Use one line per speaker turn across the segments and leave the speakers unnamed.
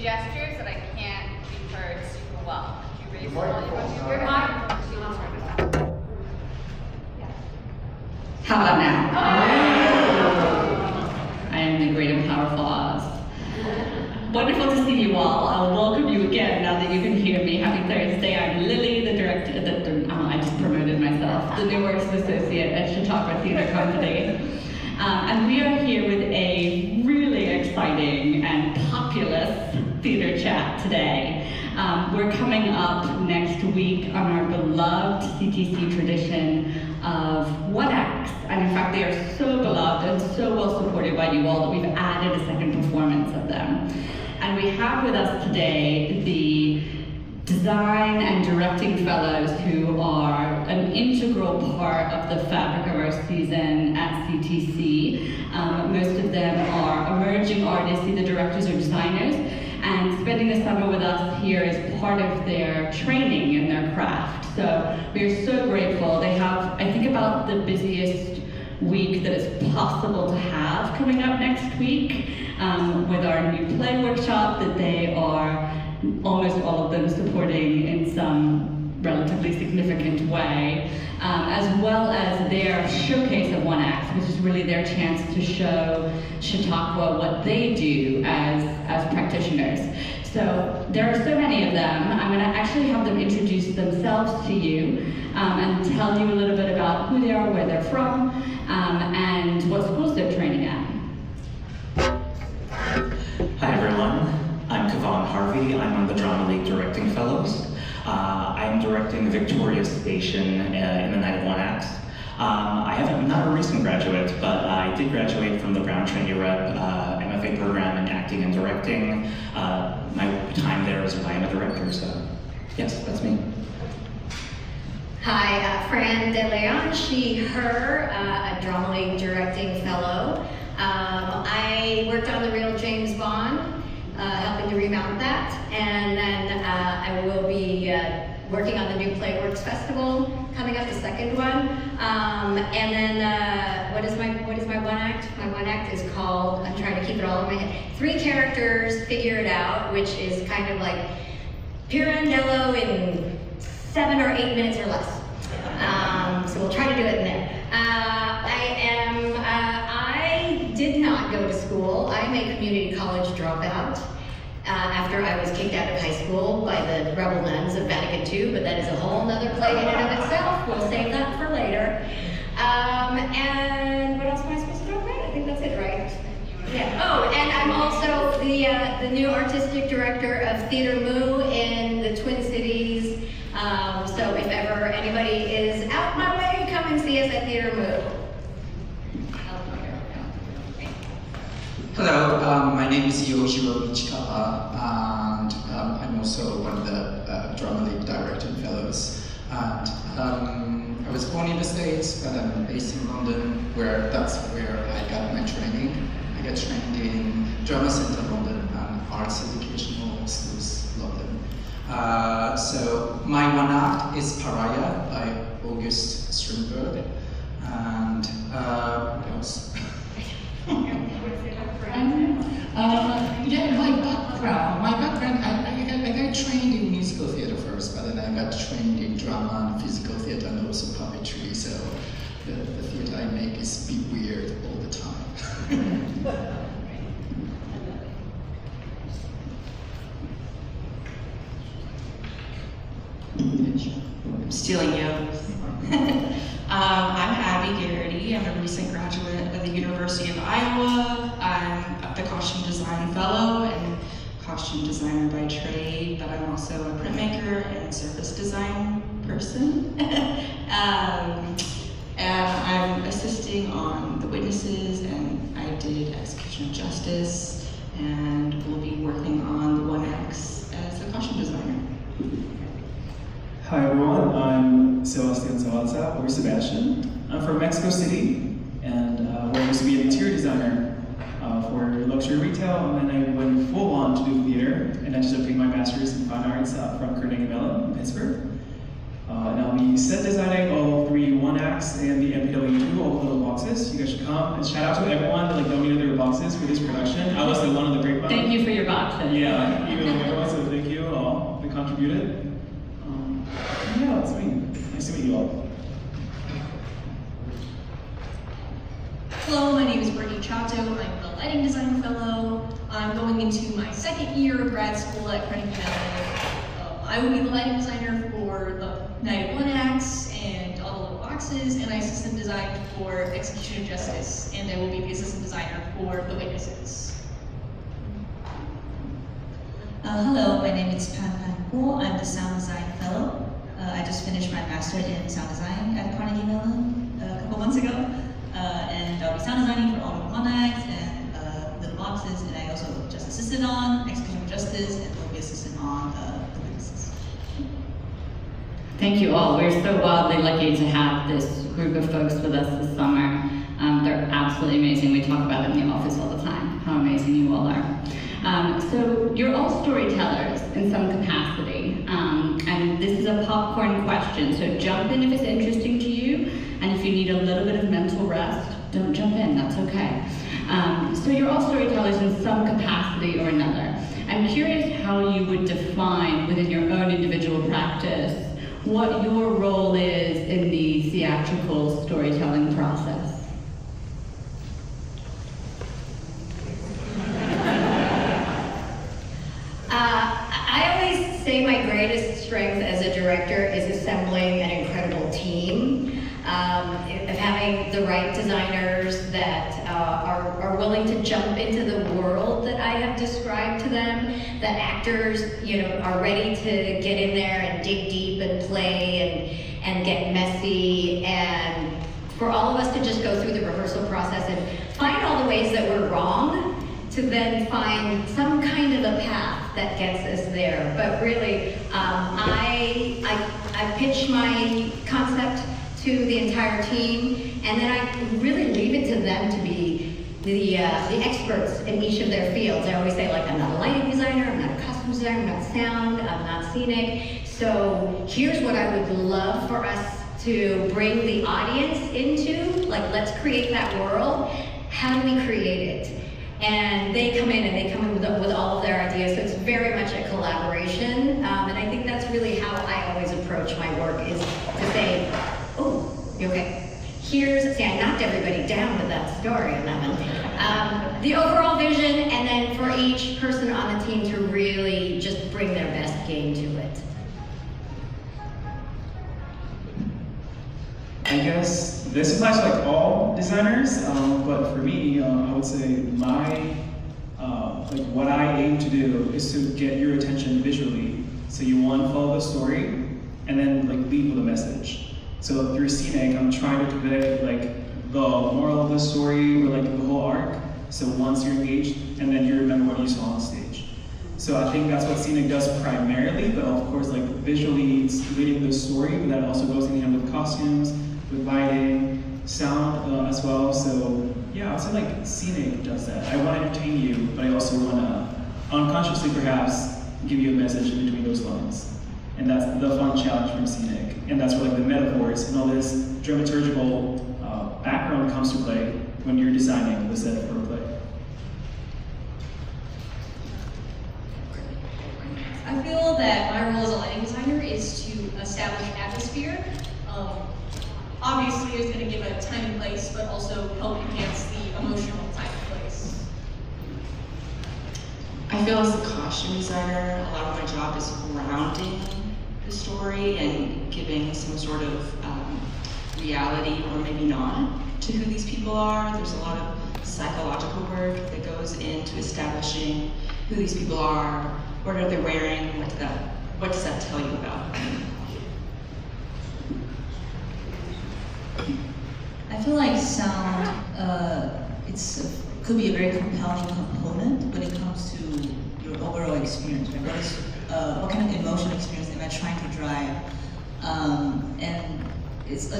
gestures that I can't be heard super well. Could you raise the volume of your
How about now? I am the great and powerful Oz. Wonderful to see you all. I'll welcome you again now that you can hear me. Happy Thursday. I'm Lily, the director, I just promoted myself, the new artist associate at Chautauqua Theater Company. And we are here with a really exciting and populous theater chat today. We're coming up next week on our beloved CTC tradition of one acts. And in fact, they are so beloved and so well supported by you all that we've added a second performance of them. And we have with us today the design and directing fellows who are an integral part of the fabric of our season at CTC. Most of them are emerging artists, either directors or designers, and spending the summer with us here is part of their training in their craft. So we are so grateful. They have, I think, about the busiest week that is possible to have coming up next week with our new play workshop that they are, almost all of them, supporting in some relatively significant way, as well as their showcase of One Act, which is really their chance to show Chautauqua what they do as practitioners. So there are so many of them. I'm going to actually have them introduce themselves to you and tell you a little bit about who they are, where they're from, and what schools they're training at.
Hi everyone, I'm Kavan Harvey. I'm on the Drama League Directing Fellows. I'm directing Victoria Station in the Night of One Act. I'm not a recent graduate, but I did graduate from the Brown Trainee Rep MFA program in acting and directing. My time there is why I'm a director, so yes, that's me.
Hi, Fran De Leon, she, her, a Drama League Directing Fellow. I worked on the real James Bond, helping to remount that, and then I will be working on the new Playworks Festival coming up, the second one. And then what is my one act? My one act is called, I'm trying to keep it all in my head, 3 Characters, Figure It Out, which is kind of like Pirandello in 7 or 8 minutes or less. So we'll try to do it in there. I did not go to school. I'm a community college dropout after I was kicked out of high school by the rebel nuns of Vatican II, but that is a whole nother play in and of itself. We'll save that for later. And what else am I supposed to talk about? I think that's it, right? Yeah. Oh, and I'm also the new artistic director of Theater Moo in the Twin Cities. So if ever anybody is out my way, come and see us at Theater Moo.
Hello, my name is Yoshiro Michikawa, and I'm also one of the Drama League Directing Fellows. And I was born in the States, but I'm based in London, that's where I got my training. I got trained in Drama Centre London and Arts Educational Schools London. So my one act is Pariah by August Strindberg, and what else? Yeah, my background, I got trained in musical theater first, but then I got trained in drama and physical theater and also puppetry, so the theater I make is be weird all the time.
I'm stealing yours. I'm Abby Garrity. I'm a recent graduate of the University of Iowa. I'm the costume design fellow and costume designer by trade, but I'm also a printmaker and surface design person. And I'm assisting on The Witnesses, and I did Execution of Justice, and will be working on the One Acts as a costume designer.
Hi everyone, I'm Sebastian Zavalza, or Sebastian. I'm from Mexico City, and I used to be an interior designer for luxury retail, and then I went full on to do theater, and ended up taking my master's in fine arts from Carnegie Mellon in Pittsburgh. And I'll be set designing all 3 1-acts and the MPW2, all the little boxes. You guys should come. And shout out to everyone that donated their boxes for this production. I was one of the great ones.
Thank you for your boxes.
Yeah, even though everyone, so thank you all that contributed. Yeah, it's me. Nice to meet you all.
Hello, my name is Brittany Chato. I'm the Lighting Design Fellow. I'm going into my 2nd year of grad school at Carnegie Mellon. I will be the lighting designer for the Night of One acts and all the little boxes, and I assistant designed for Execution of Justice, and I will be the assistant designer for The Witnesses.
Hello, my name is Pan Guo. I'm the Sound Design Fellow. I just finished my master in sound design at Carnegie Mellon a couple months ago. And I'll be sound designing for all the one acts and little boxes, and I also just assisted on Execution of Justice and will be assistant on The Witnesses.
Thank you all. We're so wildly lucky to have this group of folks with us this summer. They're absolutely amazing. We talk about it in the office all the time, how amazing you all are. So you're all storytellers in some capacity, and this is a popcorn question, so jump in if it's interesting to you, and if you need a little bit of mental rest, don't jump in, that's okay. So you're all storytellers in some capacity or another. I'm curious how you would define within your own individual practice what your role is in the theatrical storytelling process.
I always say my greatest strength as a director is assembling an incredible team, of having the right designers that are willing to jump into the world that I have described to them, that actors, are ready to get in there and dig deep and play and get messy, and for all of us to just go through the rehearsal process and find all the ways that we're wrong, to then find some kind of a path that gets us there. But really, I pitch my concept to the entire team, and then I really leave it to them to be the experts in each of their fields. I always say, like, I'm not a lighting designer, I'm not a costume designer, I'm not sound, I'm not scenic. So here's what I would love for us to bring the audience into, like, let's create that world. How do we create it? And they come in with all of their ideas, so it's very much a collaboration. And I think that's really how I always approach my work, is to say, oh, okay, see, I knocked everybody down with that story on that one. The overall vision, and then for each person on the team to really just bring their best game to it.
I guess this applies to like all designers, but for me, I would say what I aim to do is to get your attention visually. So you want to follow the story, and then like lead with a message. So through scenic, I'm trying to convey like the moral of the story, or like the whole arc. So once you're engaged, and then you remember what you saw on stage. So I think that's what scenic does primarily, but of course, like visually, it's leading the story, but that also goes in hand with costumes, with lighting, sound as well. So yeah, I'd say like scenic does that. I want to entertain you, but I also want to unconsciously perhaps give you a message in between those lines. And that's the fun challenge from scenic. And that's where like the metaphors and all this dramaturgical background comes to play when you're designing the set for a play.
I feel that my role as a lighting designer is to establish atmosphere. Obviously, it's going to give a time and place, but also help enhance the emotional time and place.
I feel as a costume designer, a lot of my job is grounding the story and giving some sort of reality, or maybe not, to who these people are. There's a lot of psychological work that goes into establishing who these people are, what are they wearing, what does that tell you about them?
I feel like sound, could be a very compelling component when it comes to your overall experience. Right? What kind of emotional experience am I trying to drive? And it's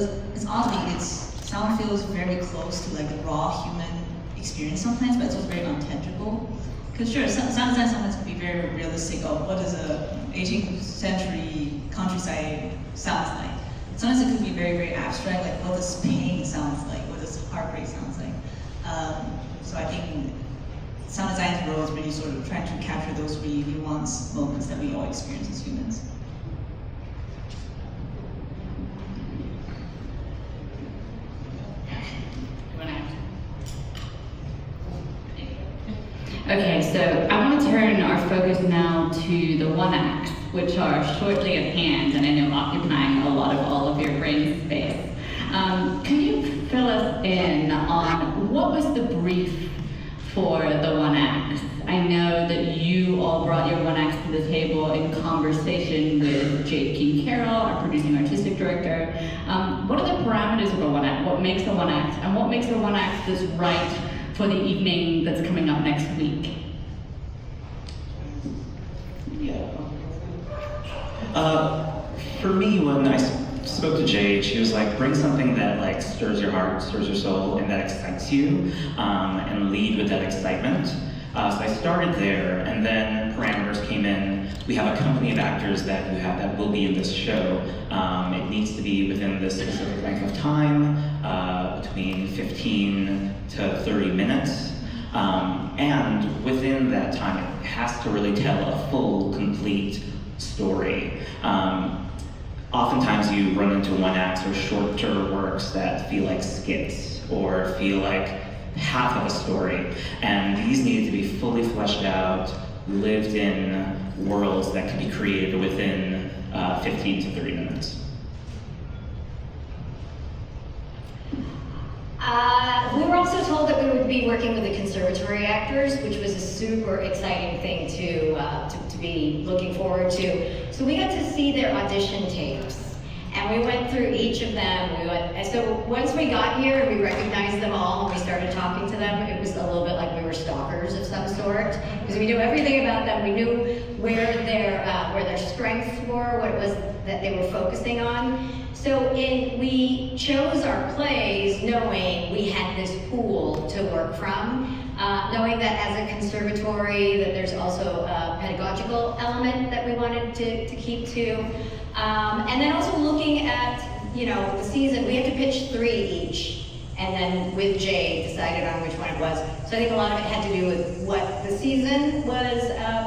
oddly, sound feels very close to like the raw human experience sometimes, but it's also very untangible. Because sure, sound design sometimes can be very realistic of what does a 18th century countryside sounds like. sometimes it could be very, very abstract, like what does pain sounds like, what does heartbreak sounds like. So I think sound design's role is really sort of trying to capture those really nuanced moments that we all experience as humans.
Okay, so I want to turn our focus now to the one acts, which are shortly at hand and I know occupying a lot of all of your brain space. Can you fill us in on what was the brief for the one act? I know that you all brought your one acts to the table in conversation with Jade King Carroll, our producing artistic director. What are the parameters of a one act? What makes a one act? And what makes a one act that's right for the evening that's coming up next week?
Yeah. For me, when I spoke to Jade, she was like, bring something that like stirs your heart, stirs your soul, and that excites you, and lead with that excitement. So I started there, and then parameters came in. We have a company of actors that will be in this show. It needs to be within this specific length of time, between 15 to 30 minutes. And within that time, it has to really tell a full, complete story. Oftentimes you run into one acts or shorter works that feel like skits or feel like half of a story. And these need to be fully fleshed out, lived in worlds that can be created within 15 to 30 minutes.
We were also told that we would be working with the conservatory actors, which was a super exciting thing to be looking forward to. So we got to see their audition tapes, and we went through each of them. And so once we got here and we recognized them all and we started talking to them, it was a little bit like we were stalkers of some sort, because we knew everything about them. We knew where their strengths were, what it was that they were focusing on. So we chose our plays knowing we had this pool to work from, knowing that as a conservatory that there's also a pedagogical element that we wanted to keep to. And then also looking at, the season, we had to pitch 3 each, and then with Jade decided on which one it was. So I think a lot of it had to do with what the season was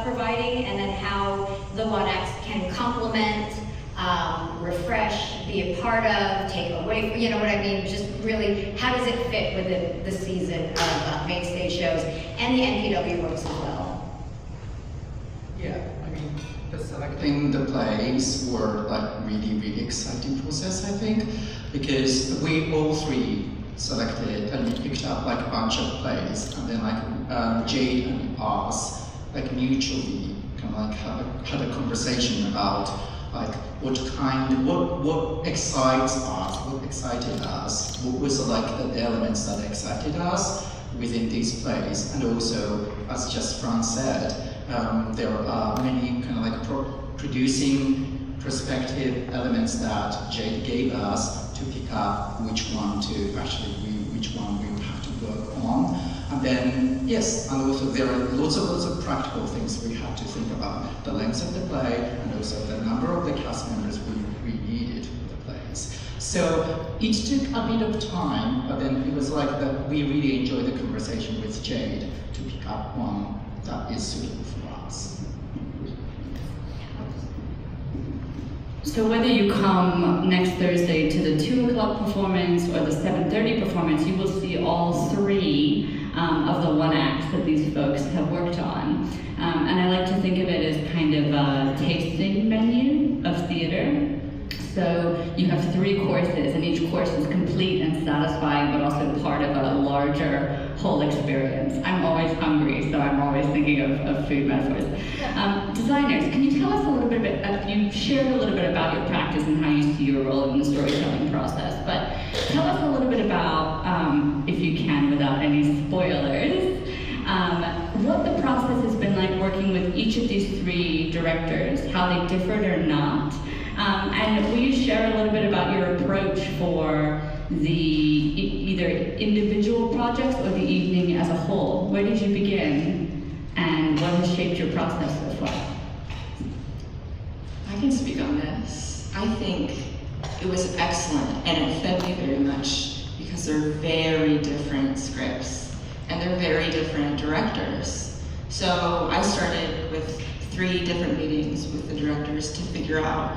providing, and then how the one acts can complement, refresh, be a part of, take away, you know what I mean? Just really, how does it fit within the season of main stage shows and the NPW works as well?
Yeah, I mean, the selecting the plays were like really exciting process, I think, because we all 3 selected and picked up like a bunch of plays, and then like Jade and us like mutually kind of like had a conversation about like what excites us, what excited us, what was like the elements that excited us within these plays. And also, as just Fran said, there are many kind of like producing perspective elements that Jade gave us to pick up which one we would have to work on. And then, yes, and also there are lots of practical things we had to think about. The length of the play, and also the number of the cast members we needed for the plays. So it took a bit of time, but then it was like that we really enjoyed the conversation with Jade to pick up one that is suitable for us.
So whether you come next Thursday to the 2 o'clock performance or the 7:30 performance, you will see all 3 of the one acts that these folks have worked on. And I like to think of it as kind of a tasting menu of theater. So you have 3 courses, and each course is complete and satisfying, but also part of a larger whole experience. I'm always hungry, so I'm always thinking of food metaphors. Designers, can you tell us a little bit you shared a little bit about your practice and how you see your role in the storytelling process, but tell us a little bit about, if you can, without any spoilers, what the process has been like working with each of these 3 directors, how they differed or not. And will you share a little bit about your approach for the either individual projects or the evening as a whole? Where did you begin, and what has shaped your process so far?
I can speak on this. I think it was excellent, and it fed me very much because they're very different scripts and they're very different directors. So I started with 3 different meetings with the directors to figure out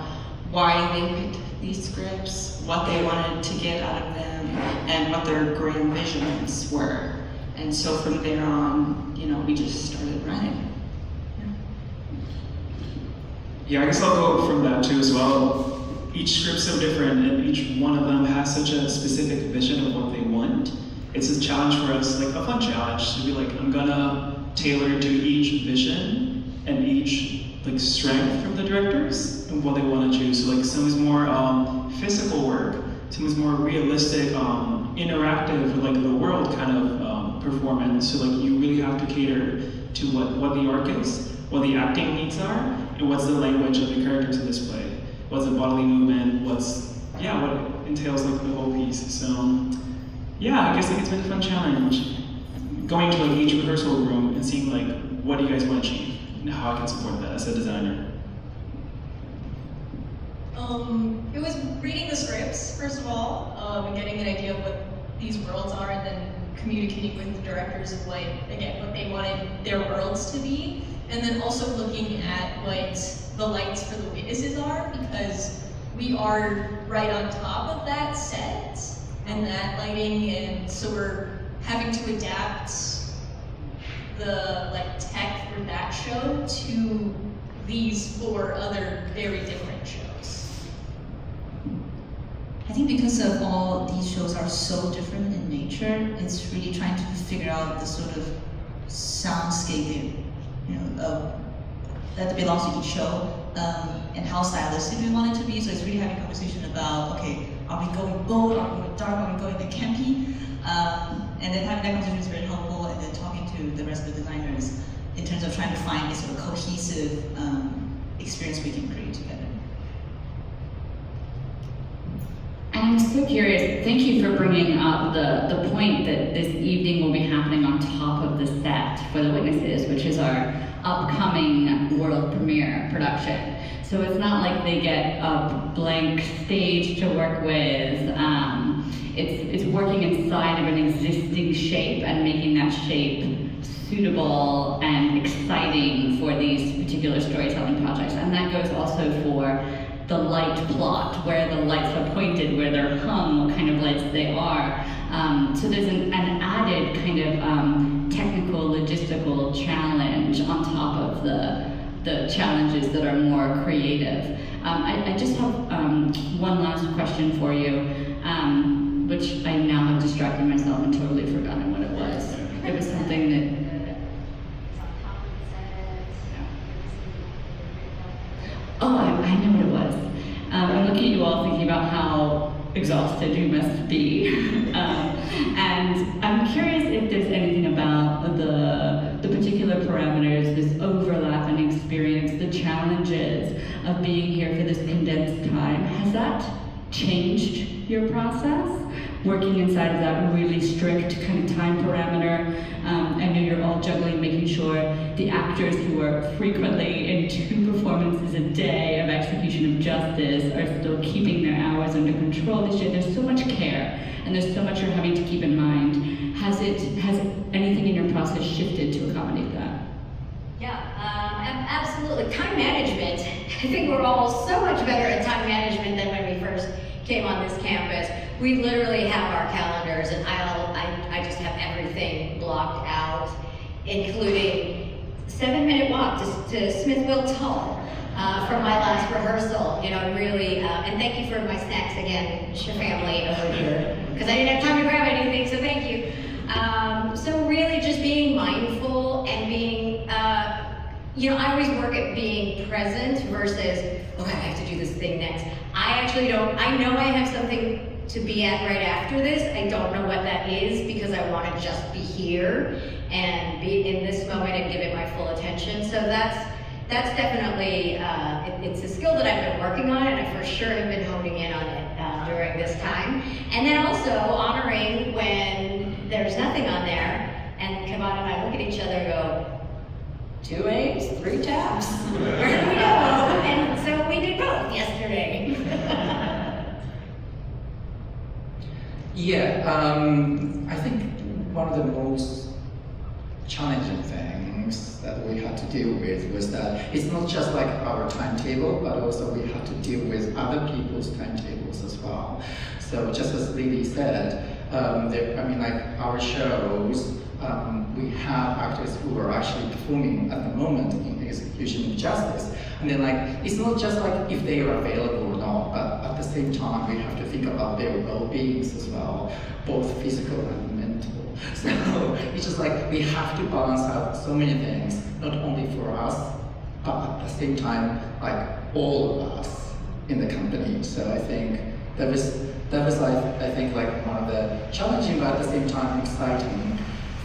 why they picked these scripts, what they wanted to get out of them, and what their grand visions were. And so from there on, you know, we just started writing.
Yeah, I guess I'll go from that too as well. Each script's so different, and each one of them has such a specific vision of what they want. It's a challenge for us, like a fun challenge, to be like, I'm gonna tailor to each vision and each like strength from the directors and what they want to choose. So like some is more physical work, some is more realistic, interactive, like the world kind of performance. So like you really have to cater to what the arc is, what the acting needs are, and what's the language of the characters in this play. What's the bodily movement, what it entails like the whole piece. So yeah, I guess like it's been a fun challenge. Going to like each rehearsal room and seeing like what do you guys want to achieve and how I can support that as a designer.
It was reading the scripts, first of all, and getting an idea of what these worlds are, and then communicating with the directors of what they wanted their worlds to be, and then also looking at what the lights for the witnesses are, because we are right on top of that set and that lighting, and so we're having to adapt the tech for that show to these 4 other very different shows.
I think because of all these shows are so different in nature, it's really trying to figure out the sort of soundscape, that belongs to each show, and how stylistic we want it to be. So it's really having a conversation about, okay, are we going bold, are we going dark, are we going the campy? And then having that conversation is very helpful, and then talking to the rest of the designers in terms of trying to find a sort of cohesive experience we can create together.
And I'm so curious, thank you for bringing up the point that this evening will be happening on top of the set for the witnesses, which is our upcoming world premiere production. So it's not like they get a blank stage to work with. It's working inside of an existing shape and making that shape suitable and exciting for these particular storytelling projects. And that goes also for the light plot, where the lights are pointed, where they're hung, what kind of lights they are. So there's an added kind of technical, logistical challenge on top of the challenges that are more creative. I just have one last question for you, which I now have distracted myself and totally forgotten what it was. It was something that... Oh, I know what it was. I'm looking at you all thinking about how exhausted you must be. And I'm curious if there's anything about the particular parameters, this overlap in experience, the challenges of being here for this condensed time. Has that changed your process? Working inside of that really strict kind of time parameter. I know you're all juggling, making sure the actors who are frequently in 2 performances a day of execution of justice are still keeping their hours under control this year. There's so much care, and there's so much you're having to keep in mind. Has anything in your process shifted to accommodate that?
Yeah, absolutely. Time management. I think we're all so much better at time management than when we first came on this campus. We literally have our calendars, and I just have everything blocked out, including 7-minute walk to Smithville Tull for my last rehearsal. Really, and thank you for my snacks again, your family over here, because I didn't have time to grab anything, so thank you. So really just being mindful and being, I always work at being present versus, okay, I have to do this thing next. I actually don't, I know I have something to be at right after this. I don't know what that is because I want to just be here and be in this moment and give it my full attention. So that's definitely, it's a skill that I've been working on, and I for sure have been honing in on it during this time. And then also honoring when there's nothing on there, and Kevin and I look at each other and go, 2 A's, 3 taps, where do we go? And so we did both yesterday.
Yeah, I think one of the most challenging things that we had to deal with was that it's not just like our timetable, but also we had to deal with other people's timetables as well. So just as Lily said, our shows, we have actors who are actually performing at the moment in Execution of Justice. And then it's not just like if they are available or not, but at the same time we have to think about their well-beings as well, both physical and mental. So it's just like we have to balance out so many things, not only for us, but at the same time, all of us in the company. So I think that was one of the challenging but at the same time exciting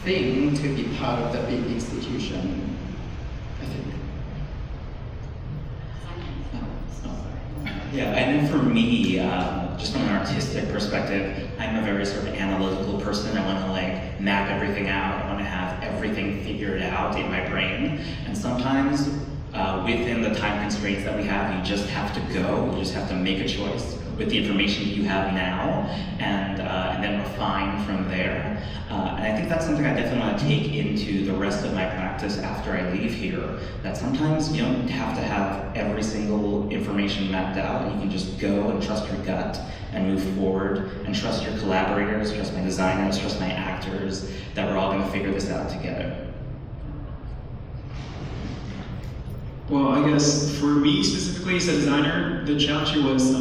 thing to be part of the big institution, I think.
Yeah, and then for me, just from an artistic perspective, I'm a very sort of analytical person. I want to map everything out. I want to have everything figured out in my brain. And sometimes within the time constraints that we have, you just have to go. You just have to make a choice with the information you have now, and then refine from there. And I think that's something I definitely want to take into the rest of my practice after I leave here. That sometimes you don't have to have every single information mapped out. You can just go and trust your gut and move forward, and trust your collaborators, trust my designers, trust my actors, that we're all going to figure this out together.
Well, I guess for me specifically as a designer, the challenge here was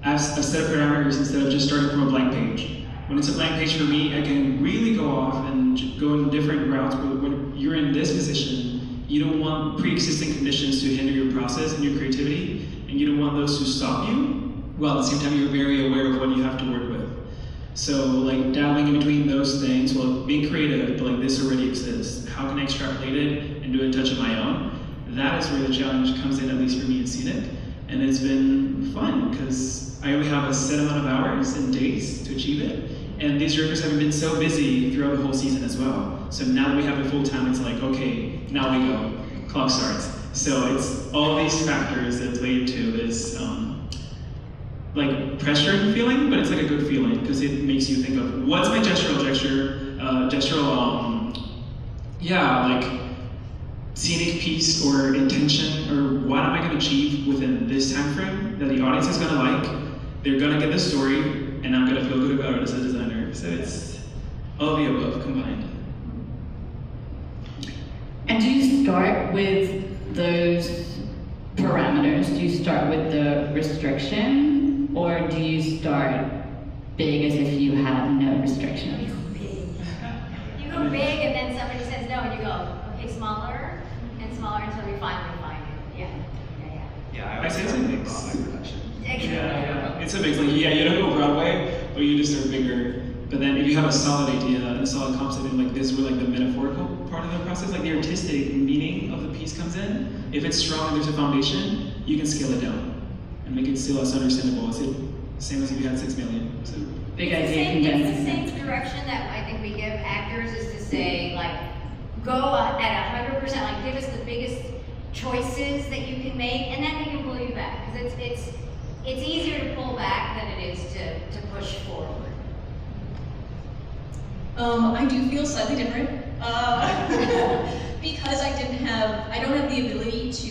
a set of parameters instead of just starting from a blank page. When it's a blank page for me, I can really go off and go in different routes, but when you're in this position, you don't want pre-existing conditions to hinder your process and your creativity, and you don't want those to stop you, while at the same time you're very aware of what you have to work with. So dabbling in between those things, well, being creative, but this already exists. How can I extrapolate it and do a touch of my own? That is where the challenge comes in, at least for me in Scenic. And it's been fun, because I only have a set amount of hours and days to achieve it. And these directors have been so busy throughout the whole season as well. So now that we have it full time, it's okay, now we go, clock starts. So it's all these factors that play into this pressuring feeling, but it's a good feeling, because it makes you think of what's my gestural scenic piece or intention, or what am I going to achieve within this time frame that the audience is going to like. They're going to get the story, and I'm going to feel good about it as a designer. So it's all of the above combined.
And do you start with those parameters? Do you start with the restriction, or do you start big as if you have no restrictions?
You go big, and then somebody says no, and you go, okay, smaller and smaller until we finally find it.
Yeah,
I say it's a mix. Yeah, it's a mix. You don't go Broadway, but you just are bigger. But then if you have a solid idea and a solid concept, and this where the metaphorical part of the process, the artistic meaning of the piece comes in. If it's strong and there's a foundation, you can scale it down and make it still less understandable. It's the same as if you had 6 million. So
big idea
It's
condensing.
the same direction that I think we give actors, is to say go at 100%, give us the biggest choices that you can make, and then we can pull you back, because it's easier to pull back than it is to push forward.
I do feel slightly different because I don't have the ability to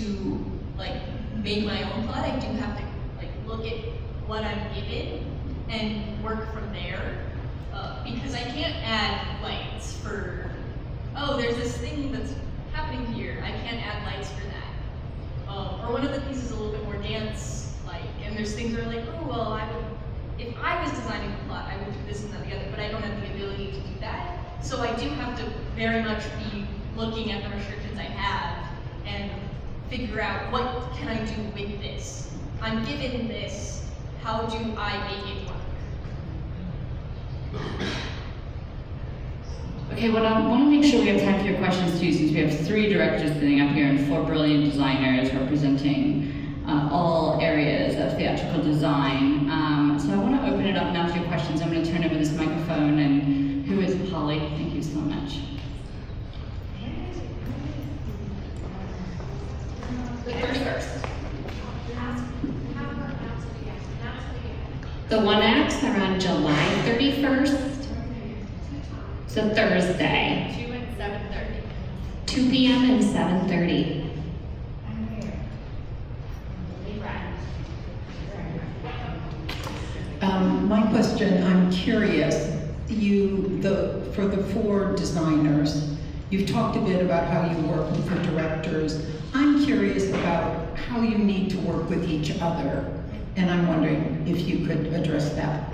make my own plot. I do have to look at what I'm given and work from there, because I can't add lights for, oh, there's this thing that's happening here. I can't add lights for that. Or one of the pieces is a little bit more dance-like, and there's things where oh, well, if I was designing the plot, I would do this and that and the other, but I don't have the ability to do that. So I do have to very much be looking at the restrictions I have and figure out what can I do with this. I'm given this, how do I make it work?
Okay, well, I want to make sure we have time for your questions too, since we have 3 directors sitting up here and 4 brilliant designers representing all areas of theatrical design. So I want to open it up now to your questions. I'm going to turn over this microphone, and who is Holly? Thank you so much. The one acts are on July 31st. It's a Thursday,
2 and 7:30.
2 p.m. and 7:30.
My question, I'm curious, for the 4 designers, you've talked a bit about how you work with the directors. I'm curious about how you need to work with each other, and I'm wondering if you could address that.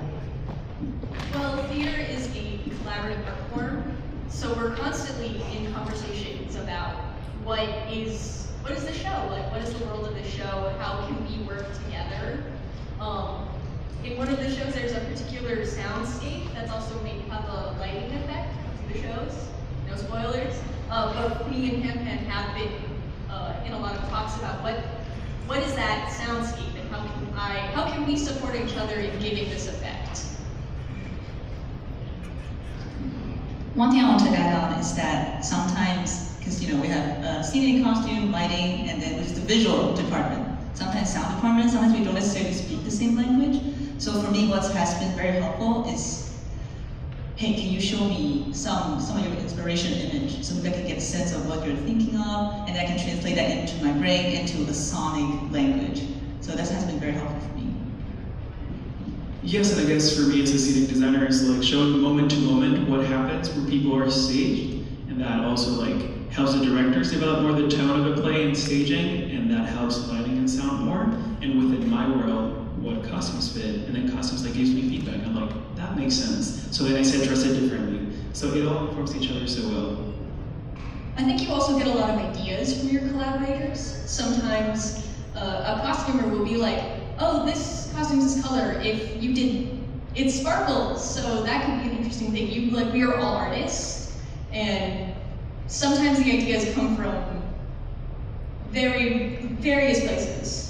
Well, theater is a collaborative art form, so we're constantly in conversations about what is the show, like what is the world of the show, how can we work together. In one of the shows, there's a particular soundscape that's also made have a lighting effect to the shows. No spoilers. But me and Pan have been in a lot of talks about what is that soundscape and how can we support each other in giving this effect.
One thing I want to add on is that sometimes, because we have scenery, costume, lighting, and then there's the visual department. Sometimes sound department, sometimes we don't necessarily speak the same language. So for me, what has been very helpful is, hey, can you show me some of your inspiration image so that I can get a sense of what you're thinking of, and I can translate that into my brain into a sonic language. So that has been very helpful for me.
Yes, and I guess for me as a scenic designer, it's like showing moment to moment what happens where people are staged, and that also like helps the directors develop more the tone of a play and staging, and that helps lighting and sound more. And within my world, what costumes fit, and then costumes like gives me feedback. I'm like, that makes sense. So then I said dress it differently. So it all informs each other so well.
I think you also get a lot of ideas from your collaborators. Sometimes a costumer will be like, oh, this costume's this color. If you did, it sparkles, so that could be an interesting thing. We are all artists, and sometimes the ideas come from various places.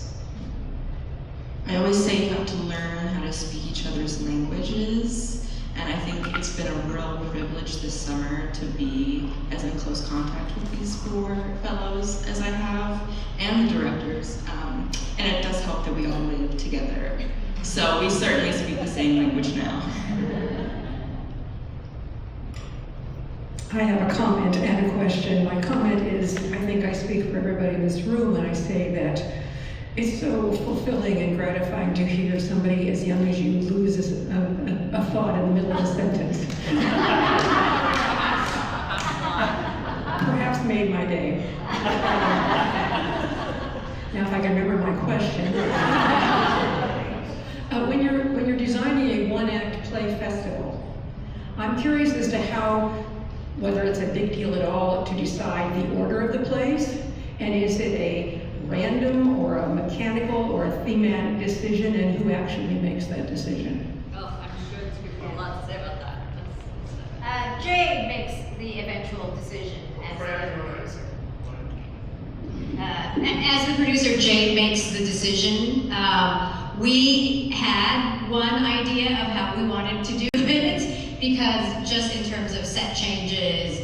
I always say you have to learn how to speak each other's languages, and I think it's been a real privilege this summer to be as in close contact with these 4 fellows as I have, and the directors, and it does help that we all live together. So we certainly speak the same language now.
I have a comment and a question. My comment is, I think I speak for everybody in this room when I say that it's so fulfilling and gratifying to hear somebody as young as you lose a thought in the middle of a sentence. Perhaps made my day. Now, if I can remember my question. When you're designing a one-act play festival, I'm curious as to whether it's a big deal at all to decide the order of the plays, and is it a random or a mechanical or a thematic decision, and who actually makes that decision?
Oh, I'm sure it's people have a lot to say about that.
Jade makes the eventual decision as the producer. As the producer, Jade makes the decision. We had one idea of how we wanted to do it, because just in terms of set changes,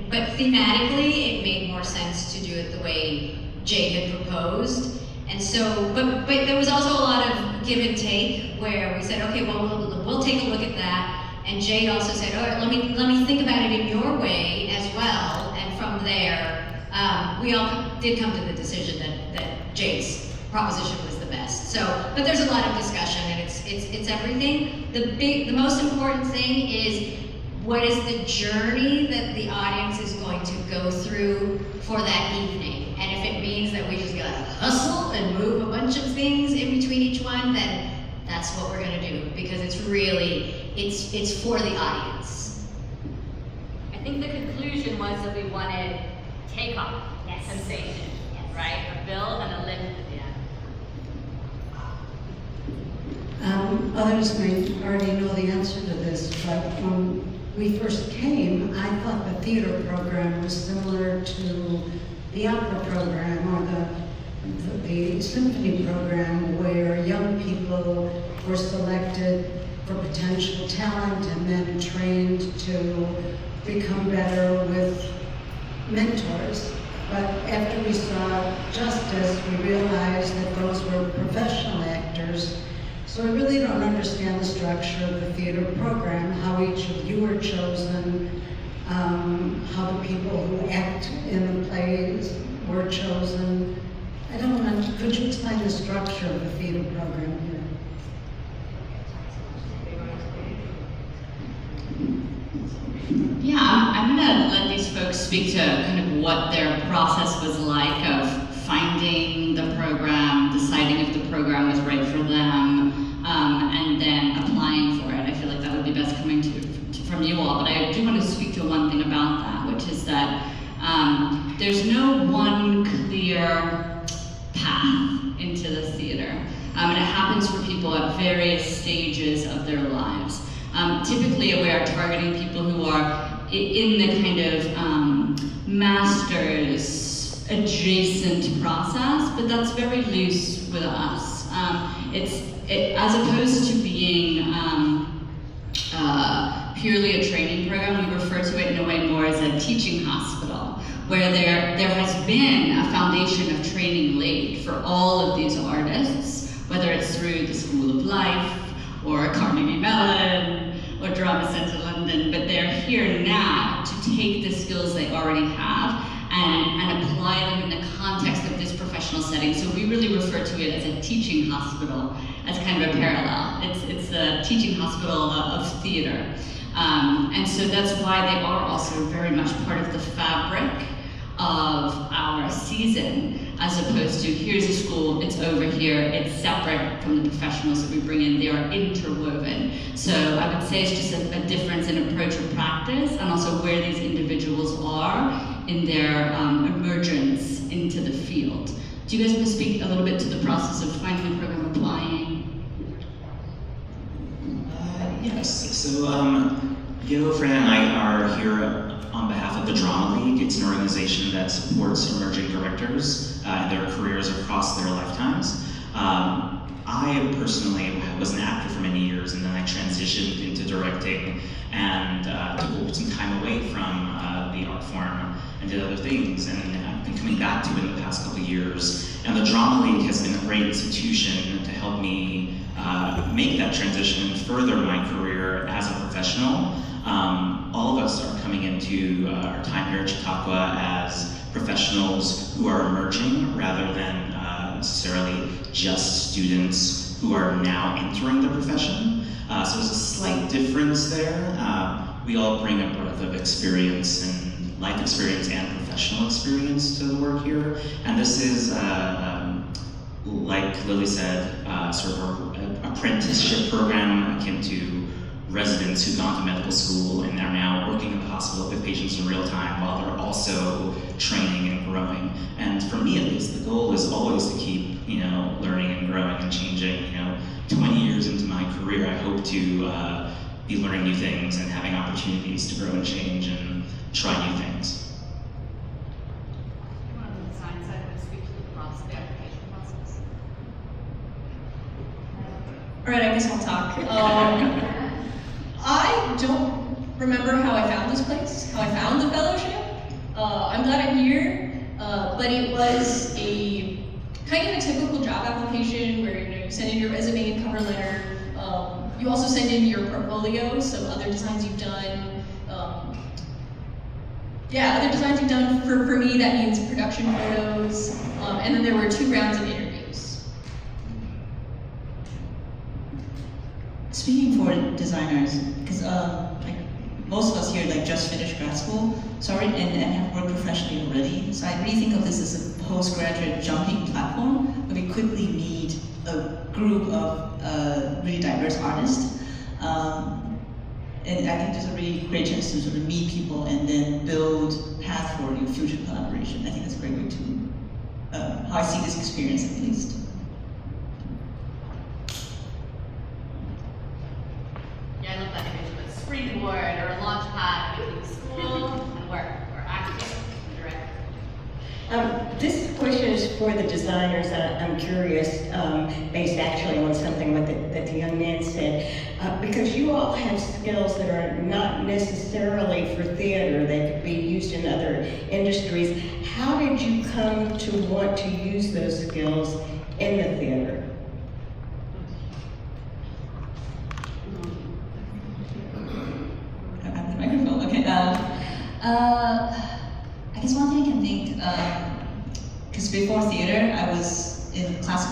but thematically, it made more sense to do it the way Jade had proposed. And so, but there was also a lot of give and take where we said, okay, well, we'll take a look at that. And Jade also said, all right, let me think about it in your way as well. And from there, we all did come to the decision that Jade's proposition was the best. So, but there's a lot of discussion, and it's everything. The most important thing is, what is the journey that the audience is going to go through for that evening? And if it means that we just gotta hustle and move a bunch of things in between each one, then that's what we're gonna do, because it's really, it's for the audience.
I think the conclusion was that we wanted takeoff sensation, right? A build and a lift at the end.
Others may already know the answer to this, but when we first came, I thought the theater program was similar to the opera program or the symphony program, where young people were selected for potential talent and then trained to become better with mentors. But after we saw Justice, we realized that those were professional actors. structure of the theater program, how each of you are chosen, how the people who act in the plays were chosen. I don't know, could you explain the structure of the theater program here?
Yeah, I'm gonna let these folks speak to kind of what their process was like of finding the program, deciding if the program was right for them, and then applying for it. I feel like that would be best coming from you all, but I do want to speak to one thing about that, which is that there's no one clear path into the theater, and it happens for people at various stages of their lives. Typically, we are targeting people who are in the kind of master's adjacent process, but that's very loose with us. As opposed to being purely a training program, we refer to it in a way more as a teaching hospital, where there has been a foundation of training laid for all of these artists, whether it's through the School of Life, or Carnegie Mellon, or Drama Centre London, but they're here now to take the skills they already have and apply them in the context of this professional setting. So we really refer to it as a teaching hospital, as kind of a parallel. It's a teaching hospital of theater. And so that's why they are also very much part of the fabric of our season, as opposed to here's a school, it's over here, it's separate from the professionals that we bring in, they are interwoven. So I would say it's just a difference in approach or practice, and also where these individuals are in their emergence into the field. Do you guys want to speak a little bit to the process of finding the program, applying?
Yes, so Yo, Fran, and I are here on behalf of the Drama League. It's an organization that supports emerging directors in their careers across their lifetimes. I personally was an actor for many years, and then I transitioned into directing and took some time away from the art form and did other things, and I've been coming back to it in the past couple of years. And the Drama League has been a great institution to help me make that transition and further my career as a professional. All of us are coming into our time here at Chautauqua as professionals who are emerging rather than necessarily just students who are now entering the profession. So there's a slight difference there. We all bring a breadth of experience and life experience and professional experience to the work here. And this is, like Lily said, sort of an apprenticeship program akin to residents who've gone to medical school and are now working in the hospital with patients in real time while they're also training and growing. And for me, at least, the goal is always to keep, learning and growing and changing. 20 years into my career, I hope to be learning new things and having opportunities to grow and change and try new things.
On the design side, would speak to the process, the application process.
All right, I guess I'll talk. I don't remember how I found this place, how I found the fellowship. I'm glad I'm here, but it was a kind of a typical job application where you send in your resume and cover letter. You also send in your portfolio, so other designs you've done. Other designs you've done. For me, that means production photos, and then there were 2 rounds of interviews.
Speaking for designers, because most of us here just finished grad school, and have worked professionally already. So I really think of this as a postgraduate jumping platform where we quickly meet a group of really diverse artists. And I think there's a really great chance to sort of meet people and then build path for future collaboration. I think that's a great way to, how I see this experience at least.
Yeah, I love that image of a springboard or a launch pad between school and work, or acting and directing.
This question is for the designers. I'm curious, based actually on something that the young man said, because you all have skills that are not necessarily for theater, they could be used in other industries. How did you come to want to use those skills in the theater?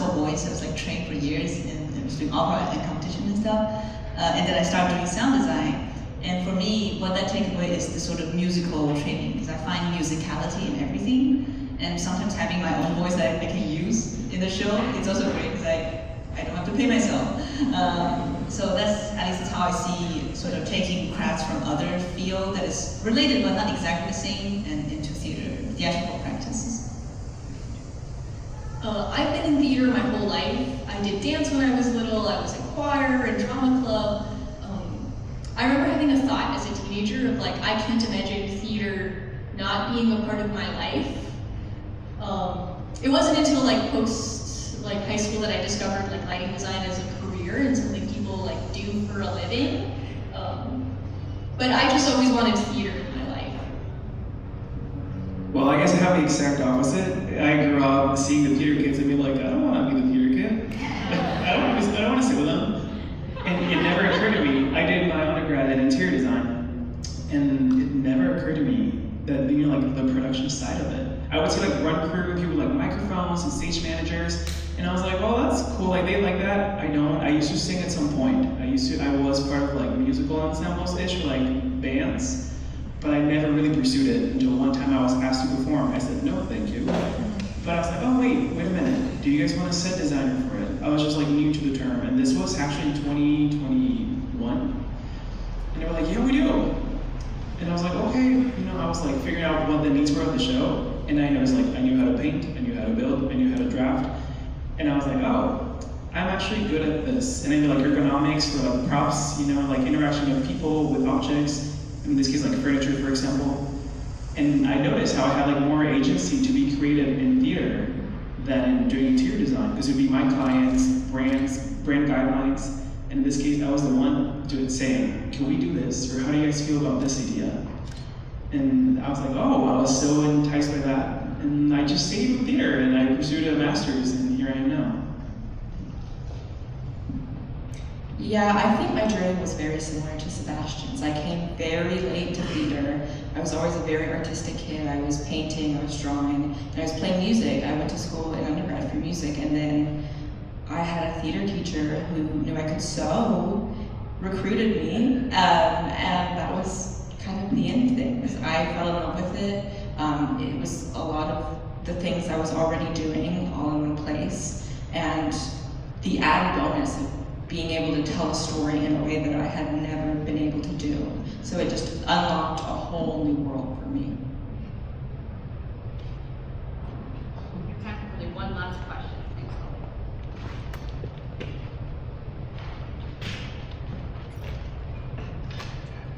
classical voice. I was like trained for years and I was doing opera and competition and stuff. And then I started doing sound design. And for me, what that takes away is the sort of musical training, because I find musicality in everything. And sometimes having my own voice that I can use in the show, it's also great because I don't have to pay myself. So that's, at least that's how I see sort of taking crafts from other field that is related but not exactly the same and into theatrical practices.
I've been in theater my whole life. I did dance when I was little. I was in choir and drama club. I remember having a thought as a teenager of like, I can't imagine theater not being a part of my life. It wasn't until like post like high school that I discovered like lighting design as a career and something people like do for a living. But I just always wanted theater in my life.
Well, I guess I have the exact opposite. I grew up seeing the theater kids and be like, I don't want to be the theater kid. I don't want to sit with them. And it never occurred to me. I did my undergrad in interior design, and it never occurred to me that like the production side of it. I would see like run crew with people like microphones and stage managers, and I was like, well, that's cool. Like they like that. I don't. I used to sing at some point. I was part of like musical ensembles-ish or like bands, but I never really pursued it until one time I was asked to perform. I said, no, thank you. But I was like, oh wait a minute. Do you guys want a set designer for it? I was just like new to the term, and this was actually in 2021. And they were like, yeah, we do. And I was like, okay, I was like figuring out what the needs were of the show. And I noticed like I knew how to paint, I knew how to build, I knew how to draft. And I was like, oh, I'm actually good at this. And I knew like ergonomics for like props, like interaction of people with objects. In this case, like furniture, for example. And I noticed how I had like more agency to be creative in theater than in doing interior design, because it would be my clients, brand guidelines, and in this case, I was the one to saying, can we do this? Or how do you guys feel about this idea? And I was like, oh, I was so enticed by that. And I just stayed in theater and I pursued a master's, and here I am now.
Yeah, I think my journey was very similar to Sebastian's. I came very late to theater. I was always a very artistic kid. I was painting, I was drawing, and I was playing music. I went to school in undergrad for music, and then I had a theater teacher who knew I could sew, recruited me, and that was kind of the end of things. I fell in love with it. It was a lot of the things I was already doing all in one place, and the added bonus of being able to tell a story in a way that I had never been able to do. So it just unlocked a whole new world for me.
We have time for really one last question.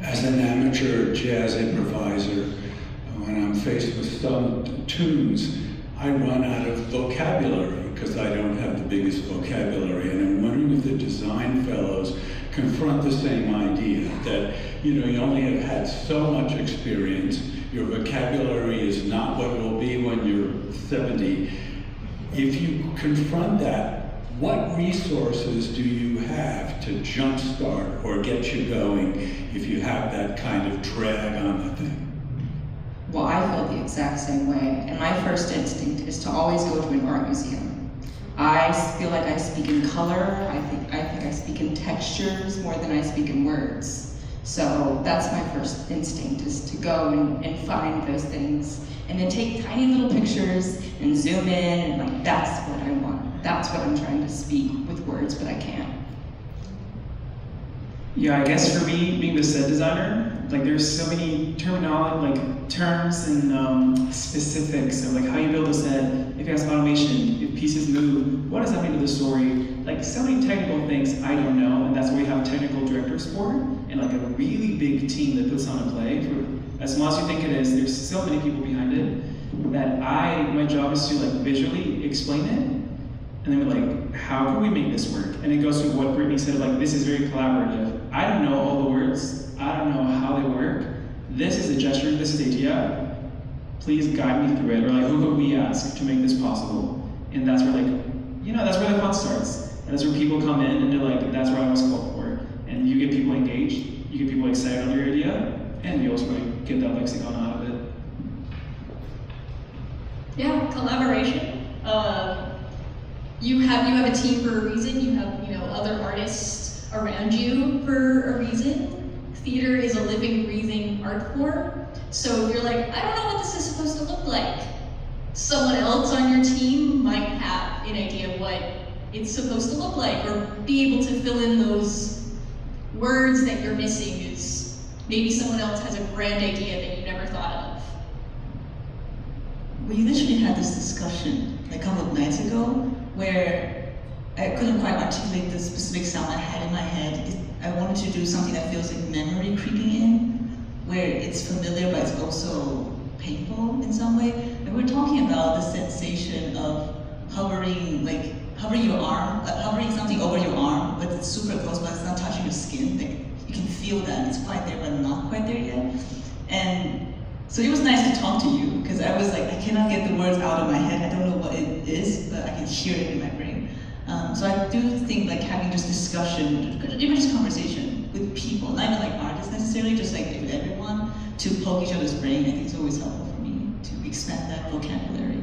As an amateur jazz improviser, when I'm faced with some tunes, I run out of vocabulary because I don't have the biggest vocabulary. And I'm wondering if the design fellows confront the same idea that, you only have had so much experience, your vocabulary is not what it will be when you're 70. If you confront that, what resources do you have to jumpstart or get you going if you have that kind of drag on the thing?
Well, I feel the exact same way, and my first instinct is to always go to an art museum. I feel like I speak in color, I think I speak in textures more than I speak in words. So that's my first instinct, is to go and find those things, and then take tiny little pictures and zoom in, and like, that's what I want. That's what I'm trying to speak with words, but I can't.
Yeah, I guess for me, being the set designer, like there's so many terminology, like terms and specifics of like how you build a set, if you have automation, if pieces move, what does that mean to the story? Like so many technical things I don't know, and that's what we have technical directors for, and like a really big team that puts on a play. For as small as you think it is, there's so many people behind it that my job is to like visually explain it. And then we're like, how can we make this work? And it goes to what Brittany said, like, this is very collaborative. I don't know all the words. I don't know how they work. This is a gesture, this is idea. Please guide me through it. Or like, who could we ask to make this possible? And that's where that's where the fun starts. And that's where people come in and they're like, that's what I was called for. And you get people engaged, you get people excited on your idea, and you also like, get that lexicon out of it.
Yeah, collaboration. you have a team for a reason. You have, other artists around you for a reason. Theater is a living, breathing art form. So if you're like, I don't know what this is supposed to look like, someone else on your team might have an idea of what it's supposed to look like, or be able to fill in those words that you're missing, is maybe someone else has a grand idea that you never thought of.
We literally had this discussion like a couple of nights ago where I couldn't quite articulate the specific sound I had in my head. I wanted to do something that feels like memory creeping in, where it's familiar but it's also painful in some way. And we're talking about the sensation of hovering your arm, hovering something over your arm, but it's super close, but it's not touching your skin. Like you can feel that it's quite there, but not quite there yet. And so it was nice to talk to you, because I was like, I cannot get the words out of my head. I don't know what it is, but I can hear it in my brain. So I do think like having just discussion, even just conversation with people, not even like artists necessarily, just like with everyone, to poke each other's brain, I think it's always helpful for me to expand that vocabulary.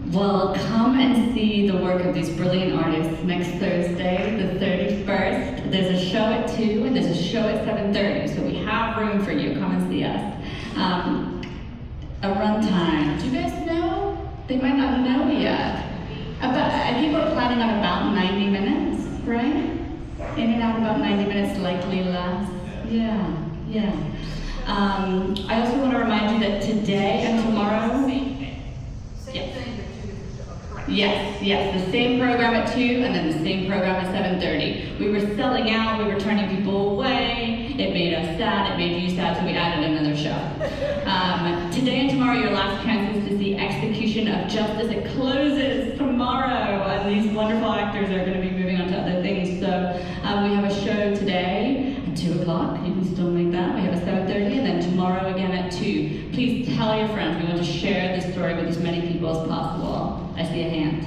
Well, come and see the work of these brilliant artists next Thursday, the 31st. There's a show at 2 and there's a show at 7:30, so we have room for you. Come and see us. A runtime. Do you guys know? They might not know yet. I think we're planning on about 90 minutes, right? In and out about 90 minutes, likely less. Yeah. I also want to remind you that today and tomorrow. Yes, the same program at 2 and then the same program at 7:30. We were selling out, we were turning people away. It made us sad, it made you sad, so we added another show. Today and tomorrow, your last chances to see Execution of Justice. It closes tomorrow, and these wonderful actors are going to be moving on to other things. So we have a show today at 2 o'clock. You can still make that. We have a 7:30, and then tomorrow again at 2. Please tell your friends. We want to share this story with as many people as possible. I see a hand.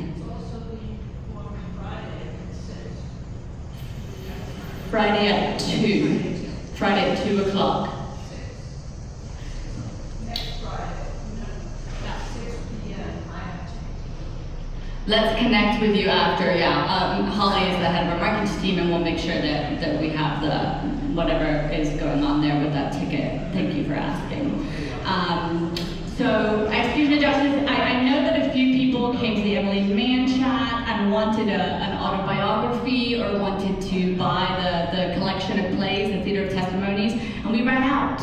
Friday at 2. Friday at 2 o'clock. Let's connect with you after, Holly is the head of our marketing team, and we'll make sure that we have whatever is going on there with that ticket. Thank you for asking. So, Execution of Justice, I know that a few people came to the Emily Mann chat and wanted an autobiography or wanted to buy the collection of plays, the Theater of Testimonies, and we ran out.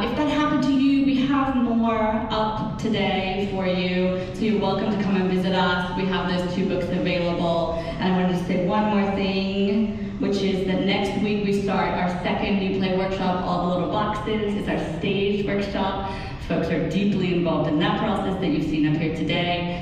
If that happened to you, we have more up today for you, so you're welcome to come and visit us. We have those 2 books available. And I wanted to say one more thing, which is that next week we start our second new play workshop, All the Little Boxes. It's our staged workshop. Folks are deeply involved in that process that you've seen up here today.